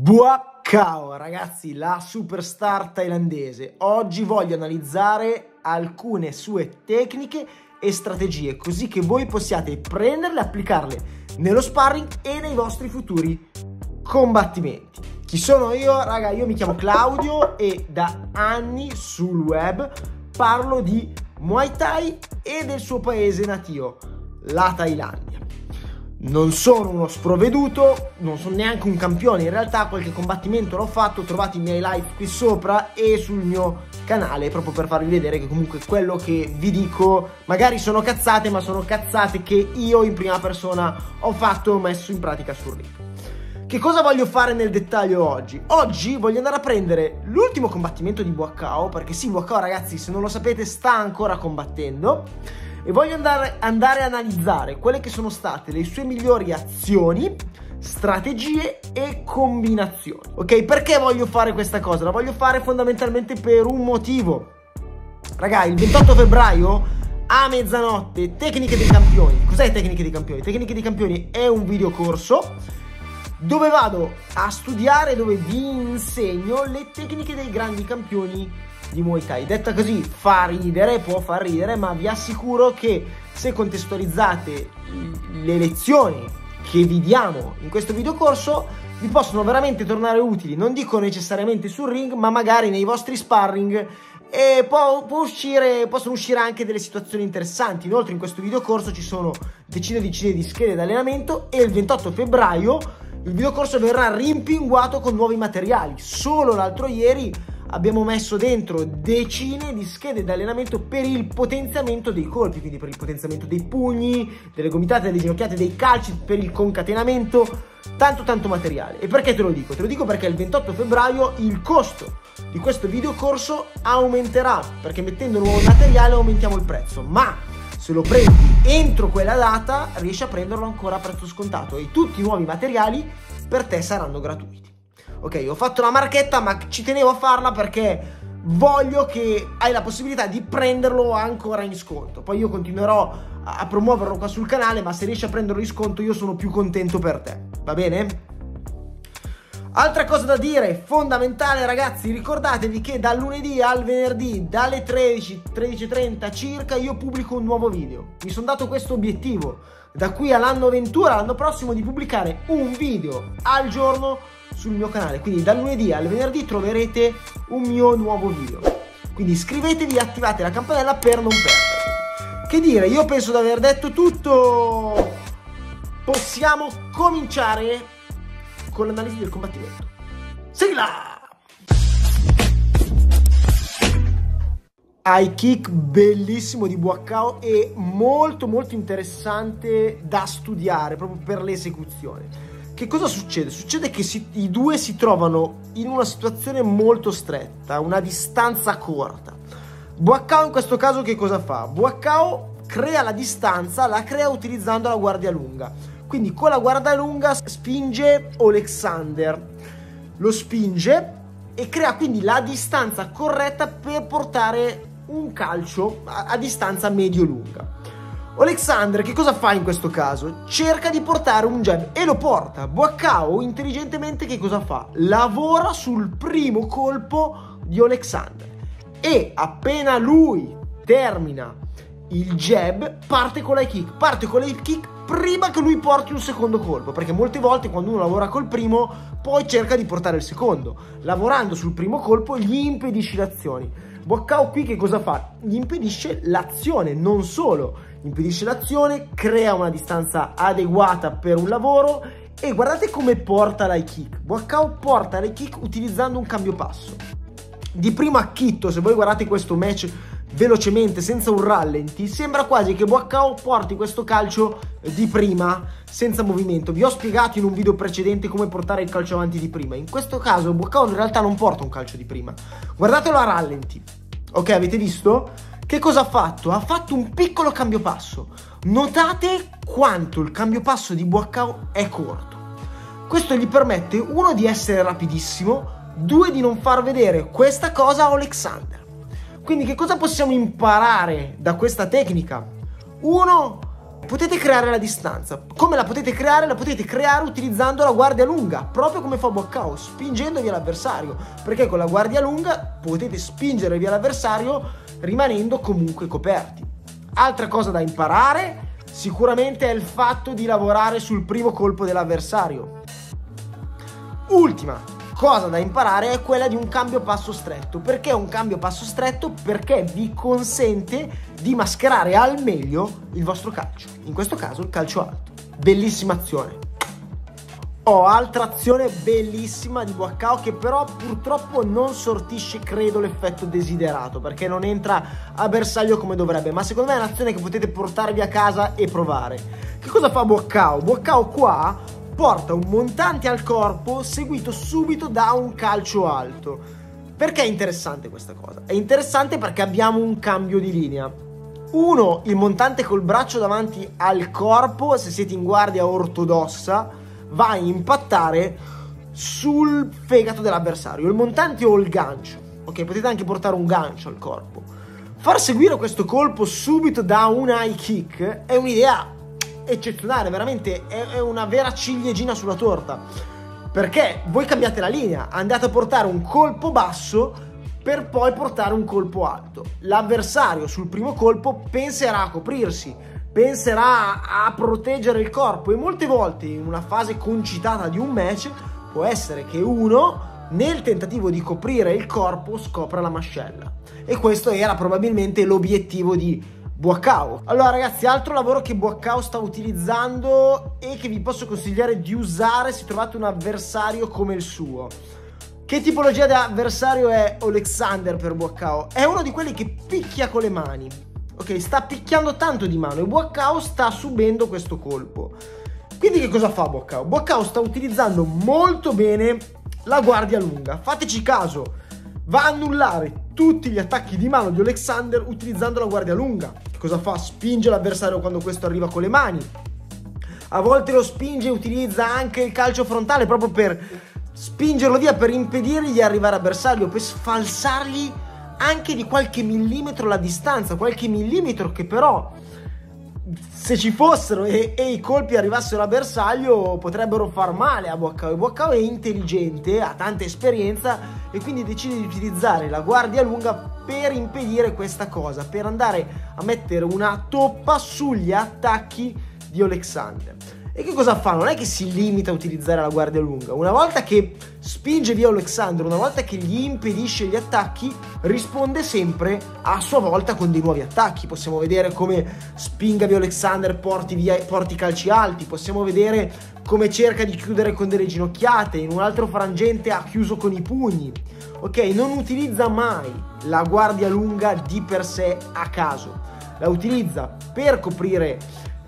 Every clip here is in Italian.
Buakkao, ragazzi, la superstar thailandese. Oggi voglio analizzare alcune sue tecniche e strategie, così che voi possiate prenderle e applicarle nello sparring e nei vostri futuri combattimenti. Chi sono io? Raga, io mi chiamo Claudio e da anni sul web parlo di Muay Thai e del suo paese natio, la Thailandia. Non sono uno sprovveduto, non sono neanche un campione, in realtà qualche combattimento l'ho fatto, trovate i miei live qui sopra e sul mio canale, proprio per farvi vedere che comunque quello che vi dico magari sono cazzate, ma sono cazzate che io in prima persona ho fatto e ho messo in pratica sul ring. Che cosa voglio fare nel dettaglio oggi? Oggi voglio andare a prendere l'ultimo combattimento di Buakkao, perché sì, Buakkao, ragazzi, se non lo sapete sta ancora combattendo, e voglio andare a analizzare quelle che sono state le sue migliori azioni, strategie e combinazioni. Ok, perché voglio fare questa cosa? La voglio fare fondamentalmente per un motivo. Raga, il 28 febbraio a mezzanotte, Tecniche dei Campioni. Cos'è Tecniche dei Campioni? Tecniche dei Campioni è un videocorso dove vado a studiare, dove vi insegno le tecniche dei grandi campioni di Muay Thai. Detta così fa ridere, può far ridere, ma vi assicuro che se contestualizzate le lezioni che vi diamo in questo videocorso vi possono veramente tornare utili, non dico necessariamente sul ring, ma magari nei vostri sparring, e possono uscire anche delle situazioni interessanti. Inoltre in questo videocorso ci sono decine di schede d'allenamento e il 28 febbraio il videocorso verrà rimpinguato con nuovi materiali. Solo l'altro ieri abbiamo messo dentro decine di schede di allenamento per il potenziamento dei colpi, quindi per il potenziamento dei pugni, delle gomitate, delle ginocchiate, dei calci, per il concatenamento, tanto materiale. E perché te lo dico? Te lo dico perché il 28 febbraio il costo di questo videocorso aumenterà, perché mettendo nuovo materiale aumentiamo il prezzo, ma se lo prendi entro quella data riesci a prenderlo ancora a prezzo scontato e tutti i nuovi materiali per te saranno gratuiti. Ok, ho fatto la marchetta, ma ci tenevo a farla perché voglio che hai la possibilità di prenderlo ancora in sconto. Poi io continuerò a promuoverlo qua sul canale, ma se riesci a prenderlo in sconto io sono più contento per te, va bene? Altra cosa da dire, fondamentale, ragazzi, ricordatevi che dal lunedì al venerdì, dalle 13, 13:30 circa, io pubblico un nuovo video. Mi sono dato questo obiettivo, da qui all'anno Ventura, l'anno prossimo, di pubblicare un video al giorno sul mio canale. Quindi dal lunedì al venerdì troverete un mio nuovo video. Quindi iscrivetevi e attivate la campanella per non perdervi. Che dire, io penso di aver detto tutto. Possiamo cominciare con l'analisi del combattimento. Sigla! High kick bellissimo di Buakkao e molto interessante da studiare proprio per l'esecuzione. Che cosa succede? Succede che i due si trovano in una situazione molto stretta, una distanza corta. Buakkao in questo caso che cosa fa? Buakkao crea la distanza, la crea utilizzando la guardia lunga. Quindi con la guardia lunga spinge Alexander, lo spinge e crea quindi la distanza corretta per portare un calcio a distanza medio-lunga. Alexander che cosa fa in questo caso? Cerca di portare un jab e lo porta. Buakkao intelligentemente che cosa fa? Lavora sul primo colpo di Alexander e appena lui termina il jab parte con l'high kick prima che lui porti un secondo colpo, perché molte volte quando uno lavora col primo poi cerca di portare il secondo. Lavorando sul primo colpo gli impedisce le azioni. Buakkao qui che cosa fa? Gli impedisce l'azione, non solo impedisce l'azione, crea una distanza adeguata per un lavoro e guardate come porta l'high kick. Buakkao porta l'high kick utilizzando un cambio passo. Di primo acchitto, se voi guardate questo match velocemente senza un rallenti, sembra quasi che Buakkao porti questo calcio di prima senza movimento. Vi ho spiegato in un video precedente come portare il calcio avanti di prima. In questo caso Buakkao in realtà non porta un calcio di prima. Guardatelo a rallenti. Ok, avete visto? Che cosa ha fatto? Ha fatto un piccolo cambio passo. Notate quanto il cambio passo di Buakkao è corto. Questo gli permette, uno, di essere rapidissimo, due, di non far vedere questa cosa a Alexander. Quindi che cosa possiamo imparare da questa tecnica? Uno, potete creare la distanza. Come la potete creare? La potete creare utilizzando la guardia lunga, proprio come fa Boccao, spingendo via l'avversario, perché con la guardia lunga potete spingere via l'avversario rimanendo comunque coperti. Altra cosa da imparare sicuramente è il fatto di lavorare sul primo colpo dell'avversario. Ultima cosa da imparare è quella di un cambio passo stretto. Perché un cambio passo stretto? Perché vi consente di mascherare al meglio il vostro calcio, in questo caso il calcio alto. Bellissima azione. Altra azione bellissima di Boccao, che però purtroppo non sortisce, credo, l'effetto desiderato, perché non entra a bersaglio come dovrebbe, ma secondo me è un'azione che potete portarvi a casa e provare. Che cosa fa Boccao? Boccao qua porta un montante al corpo seguito subito da un calcio alto. Perché è interessante questa cosa? È interessante perché abbiamo un cambio di linea. Uno, il montante col braccio davanti al corpo, se siete in guardia ortodossa, va a impattare sul fegato dell'avversario, il montante o il gancio. Ok, potete anche portare un gancio al corpo. Far seguire questo colpo subito da un high kick è un'idea eccezionale, veramente è una vera ciliegina sulla torta, perché voi cambiate la linea, andate a portare un colpo basso per poi portare un colpo alto. L'avversario sul primo colpo penserà a coprirsi, penserà a proteggere il corpo, e molte volte in una fase concitata di un match può essere che uno, nel tentativo di coprire il corpo, scopra la mascella, e questo era probabilmente l'obiettivo di Boccao. Allora ragazzi, altro lavoro che Boccao sta utilizzando e che vi posso consigliare di usare se trovate un avversario come il suo. Che tipologia di avversario è Oleksandr per Boccao? È uno di quelli che picchia con le mani. Ok, sta picchiando tanto di mano e Boccao sta subendo questo colpo. Quindi che cosa fa Boccao? Boccao sta utilizzando molto bene la guardia lunga. Fateci caso, va a annullare tutti gli attacchi di mano di Oleksandr utilizzando la guardia lunga. Che cosa fa? Spinge l'avversario quando questo arriva con le mani. A volte lo spinge e utilizza anche il calcio frontale proprio per spingerlo via, per impedirgli di arrivare a bersaglio, per sfalsargli anche di qualche millimetro la distanza, qualche millimetro che però, se ci fossero e i colpi arrivassero a bersaglio, potrebbero far male a Boccao. E Boccao è intelligente, ha tanta esperienza e quindi decide di utilizzare la guardia lunga per impedire questa cosa, per andare a mettere una toppa sugli attacchi di Oleksandr. E che cosa fa? Non è che si limita a utilizzare la guardia lunga. Una volta che spinge via Oleksandr, una volta che gli impedisce gli attacchi, risponde sempre a sua volta con dei nuovi attacchi. Possiamo vedere come spinga via Oleksandr, porti calci alti. Possiamo vedere come cerca di chiudere con delle ginocchiate. In un altro frangente ha chiuso con i pugni. Ok, non utilizza mai la guardia lunga di per sé a caso. La utilizza per coprirsi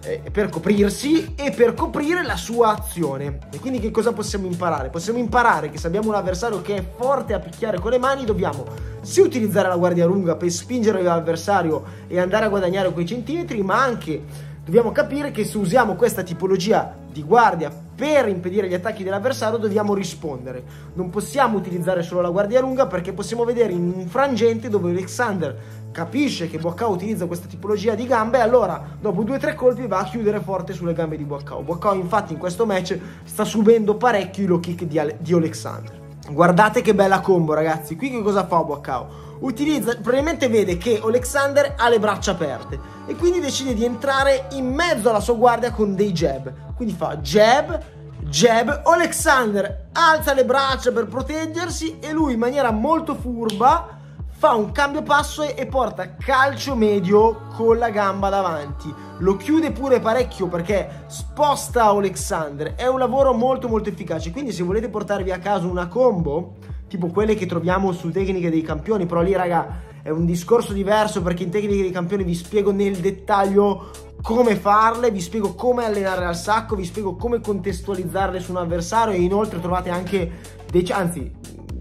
e per coprire la sua azione. E quindi che cosa possiamo imparare? Possiamo imparare che se abbiamo un avversario che è forte a picchiare con le mani, dobbiamo sì utilizzare la guardia lunga per spingere l'avversario e andare a guadagnare quei centimetri, ma anche dobbiamo capire che se usiamo questa tipologia di guardia per impedire gli attacchi dell'avversario dobbiamo rispondere. Non possiamo utilizzare solo la guardia lunga, perché possiamo vedere in un frangente dove Oleksandr capisce che Boccao utilizza questa tipologia di gambe e allora dopo 2 o 3 colpi va a chiudere forte sulle gambe di Boccao. Boccao infatti in questo match sta subendo parecchio i low kick di Oleksandr. Guardate che bella combo ragazzi. Qui che cosa fa Boccao? Probabilmente vede che Oleksandr ha le braccia aperte e quindi decide di entrare in mezzo alla sua guardia con dei jab. Quindi fa jab, jab, Oleksandr alza le braccia per proteggersi e lui in maniera molto furba fa un cambio passo e porta calcio medio con la gamba davanti. Lo chiude pure parecchio perché sposta Oleksandr. È un lavoro molto molto efficace. Quindi se volete portarvi a casa una combo tipo quelle che troviamo su Tecniche dei Campioni, però lì raga è un discorso diverso, perché in Tecniche dei Campioni vi spiego nel dettaglio come farle, vi spiego come allenare al sacco, vi spiego come contestualizzarle su un avversario e inoltre trovate anche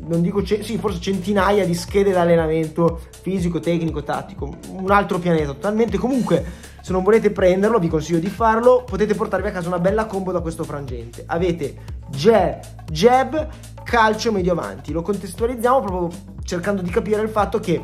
non dico sì, forse centinaia di schede d'allenamento fisico, tecnico, tattico, un altro pianeta totalmente. Comunque se non volete prenderlo vi consiglio di farlo, potete portarvi a casa una bella combo da questo frangente. Avete jab, calcio medio avanti. Lo contestualizziamo proprio cercando di capire il fatto che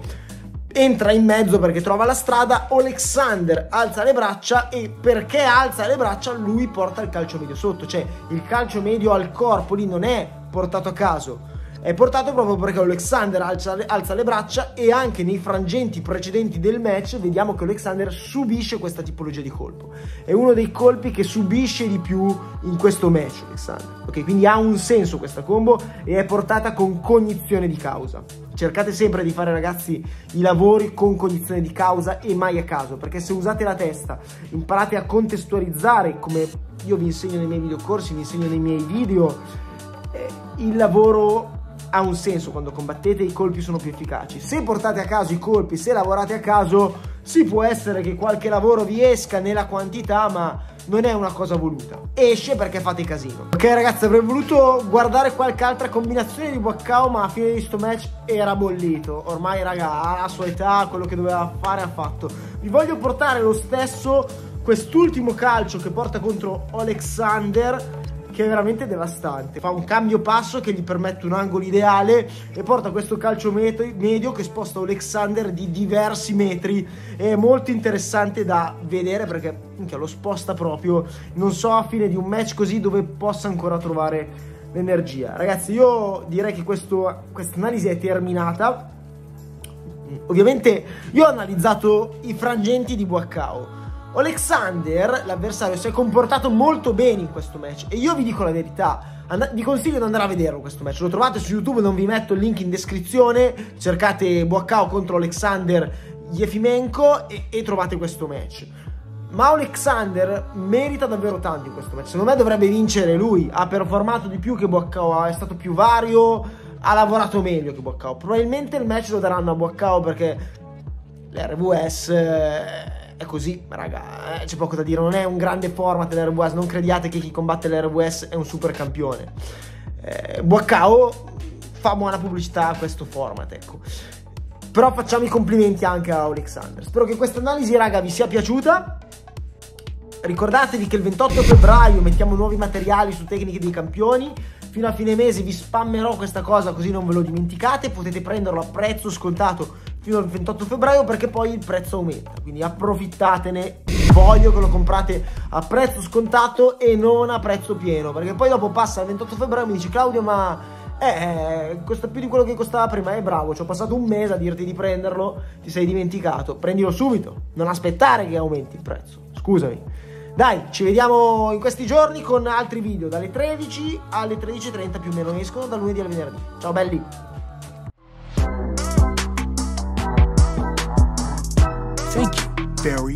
entra in mezzo perché trova la strada, Oleksandr alza le braccia e perché alza le braccia lui porta il calcio medio sotto, cioè il calcio medio al corpo lì non è portato a caso, è portato proprio perché Oleksandr alza le braccia, e anche nei frangenti precedenti del match vediamo che Oleksandr subisce questa tipologia di colpo. È uno dei colpi che subisce di più in questo match Oleksandr, ok? Quindi ha un senso questa combo e è portata con cognizione di causa. Cercate sempre di fare, ragazzi, i lavori con cognizione di causa e mai a caso, perché se usate la testa, imparate a contestualizzare, come io vi insegno nei miei videocorsi, vi insegno nei miei video, il lavoro ha un senso quando combattete, i colpi sono più efficaci. Se portate a caso i colpi, se lavorate a caso, sì, può essere che qualche lavoro vi esca nella quantità, ma non è una cosa voluta. Esce perché fate casino. Ok ragazzi, avrei voluto guardare qualche altra combinazione di Buakaw, ma a fine di sto match era bollito. Ormai raga, alla sua età, quello che doveva fare ha fatto. Vi voglio portare lo stesso, quest'ultimo calcio che porta contro Oleksandr, che è veramente devastante. Fa un cambio passo che gli permette un angolo ideale e porta questo calcio medio che sposta Oleksandr di diversi metri. È molto interessante da vedere perché lo sposta proprio. Non so a fine di un match così dove possa ancora trovare l'energia. Ragazzi, io direi che questa analisi è terminata. Ovviamente io ho analizzato i frangenti di Buakaw. Oleksandr, l'avversario, si è comportato molto bene in questo match e io vi dico la verità, vi consiglio di andare a vederlo questo match. Lo trovate su YouTube, non vi metto il link in descrizione, cercate Buakaw contro Oleksandr Yefimenko e trovate questo match. Ma Oleksandr merita davvero tanto in questo match, secondo me dovrebbe vincere lui, ha performato di più che Buakaw, è stato più vario, ha lavorato meglio che Buakaw. Probabilmente il match lo daranno a Buakaw perché l'RWS è così, raga, c'è poco da dire, non è un grande format l'RWS, non crediate che chi combatte l'RWS è un super campione. Buakaw fa buona pubblicità a questo format, ecco. Però facciamo i complimenti anche a Oleksandr. Spero che questa analisi, raga, vi sia piaciuta. Ricordatevi che il 28 febbraio mettiamo nuovi materiali su tecniche dei campioni. Fino a fine mese vi spammerò questa cosa così non ve lo dimenticate. Potete prenderlo a prezzo scontato fino al 28 febbraio perché poi il prezzo aumenta. Quindi approfittatene. Voglio che lo comprate a prezzo scontato e non a prezzo pieno, perché poi dopo passa il 28 febbraio e mi dici Claudio ma costa più di quello che costava prima. Bravo, ci ho passato un mese a dirti di prenderlo, ti sei dimenticato. Prendilo subito, non aspettare che aumenti il prezzo, scusami. Dai, ci vediamo in questi giorni con altri video dalle 13 alle 13:30 più o meno, escono dal lunedì al venerdì. Ciao belli. Thank you very